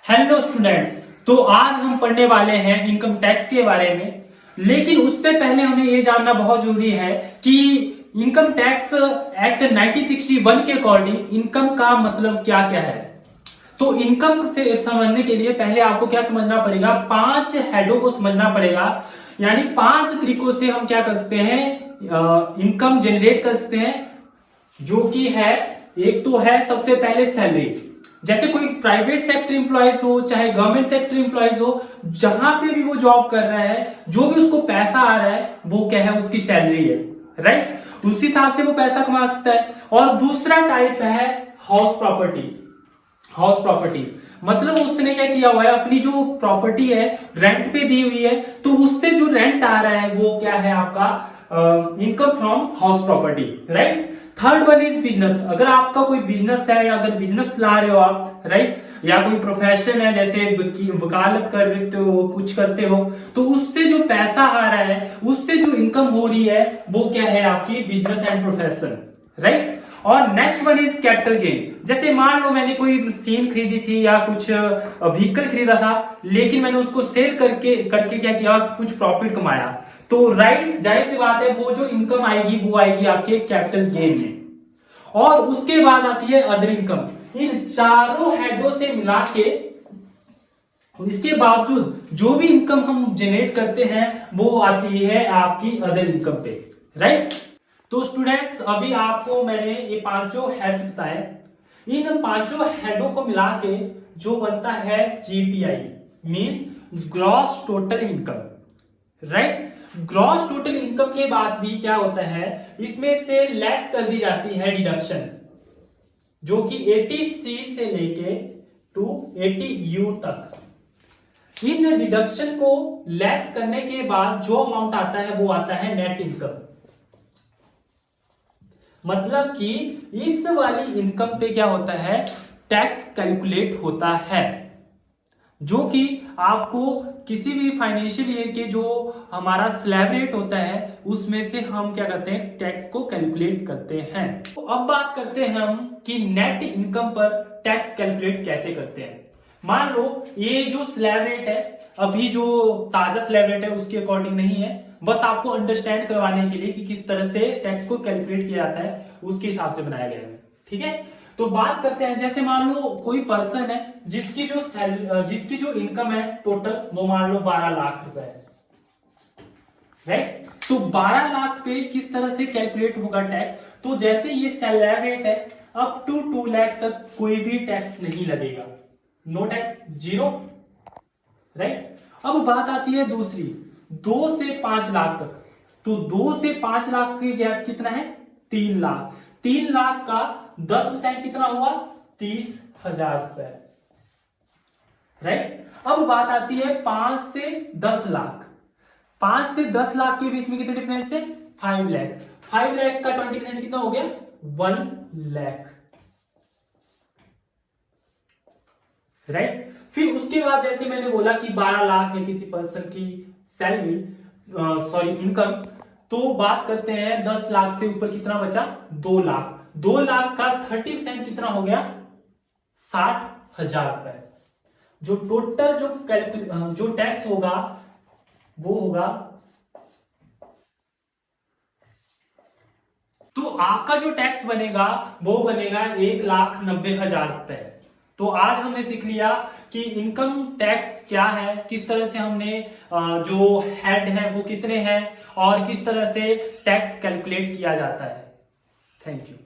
Hello students. तो आज हम पढ़ने वाले हैं इनकम टैक्स के बारे में। लेकिन उससे पहले हमें ये जानना बहुत जरूरी है कि इनकम टैक्स एक्ट 1961 के अकॉर्डिंग इनकम का मतलब क्या क्या है। तो इनकम से समझने के लिए पहले आपको क्या समझना पड़ेगा, 5 हेडों को समझना पड़ेगा। यानी 5 तरीकों से हम क्या कर सकते हैं, इनकम जनरेट कर सकते हैं। जो कि है, एक तो है सबसे पहले सैलरी। जैसे कोई प्राइवेट सेक्टर एम्प्लॉयज हो चाहे गवर्नमेंट सेक्टर एम्प्लॉयज हो, जहां पे भी वो जॉब कर रहा है, जो भी उसको पैसा आ रहा है वो क्या है, उसकी सैलरी है। राइट, उस हिसाब से वो पैसा कमा सकता है। और दूसरा टाइप है हाउस प्रॉपर्टी। हाउस प्रॉपर्टी मतलब उसने क्या किया हुआ है, अपनी जो प्रॉपर्टी है रेंट पे दी हुई है, तो उससे जो रेंट आ रहा है वो क्या है, आपका income from house property. Right. Third one is business. अगर आपका कोई बिजनेस है या अगर बिजनेस ला रहे हो आप, राइट, या कोई प्रोफेशन है जैसे वकालत कर रहे हो, कुछ करते हो, तो उससे जो पैसा आ रहा है, उससे जो इनकम हो रही है वो क्या है, आपकी बिजनेस एंड प्रोफेशन। राइट। और next one is capital gain. जैसे मान लो मैंने कोई मशीन खरीदी थी या कुछ व्हीकल खरीदा था, लेकिन मैंने उसको सेल करके करके क्या किया, कुछ प्रॉफिट कमाया। तो राइट, जाहिर सी बात है वो जो इनकम आएगी वो आएगी आपके कैपिटल गेन में। और उसके बाद आती है अदर इनकम। इन चारों हेडों से मिला के इसके बावजूद जो भी इनकम हम जनरेट करते हैं वो आती है आपकी अदर इनकम पे। राइट। तो स्टूडेंट्स, अभी आपको मैंने ये पांचों हेड्स बताए। इन पांचों हेडों को मिला के जो बनता है GTI, mean gross total income. Right. Gross total income के बाद भी क्या होता है, इसमें से लेस कर दी जाती है डिडक्शन, जो कि 80C से लेके टू 80U तक। इन डिडक्शन को लेस करने के बाद जो अमाउंट आता है वो आता है नेट इनकम। मतलब कि इस वाली इनकम पे क्या होता है, टैक्स कैलकुलेट होता है, जो कि आपको किसी भी फाइनेंशियल ईयर के जो हमारा स्लैब रेट होता है उसमें से हम क्या करते हैं, टैक्स को कैलकुलेट करते हैं। तो अब बात करते हैं हम कि नेट इनकम पर टैक्स कैलकुलेट कैसे करते हैं। मान लो ये जो स्लैब रेट है, अभी जो ताजा स्लैब रेट है उसके अकॉर्डिंग नहीं है, बस आपको अंडरस्टैंड करवाने के लिए कि किस तरह से टैक्स को कैलकुलेट किया जाता है उसके हिसाब से बनाया गया है। ठीक है। तो बात करते हैं, जैसे मान लो कोई पर्सन है जिसकी जो इनकम है टोटल, वो मान लो 12 लाख रुपए है। राइट। तो 12 लाख पे किस तरह से कैलकुलेट होगा टैक्स, तो जैसे ये स्लैब रेट है, अप टू 2 लाख तक कोई भी टैक्स नहीं लगेगा, नो टैक्स, जीरो। राइट। अब बात आती है दूसरी, 2 से 5 लाख तक। तो 2 से 5 लाख की गैप कितना है, 3 लाख। 3 लाख का 10% कितना हुआ, 30,000 रुपए। राइट। अब बात आती है 5 से 10 लाख। 5 से 10 लाख के बीच में कितना डिफरेंस है, 5 लाख। 5 लाख का 20% कितना हो गया, 1 लाख। राइट। फिर उसके बाद जैसे मैंने बोला कि 12 लाख है किसी पर्सन की सैलरी, सॉरी इनकम, तो बात करते हैं 10 लाख से ऊपर कितना बचा, 2 लाख। 2 लाख का 30% कितना हो गया, 60,000 रुपए। जो टोटल जो टैक्स होगा वो होगा, तो आपका जो टैक्स बनेगा वो बनेगा 1,90,000 रुपए। तो आज हमने सीख लिया कि इनकम टैक्स क्या है, किस तरह से हमने जो हेड है वो कितने हैं और किस तरह से टैक्स कैलकुलेट किया जाता है। Thank you.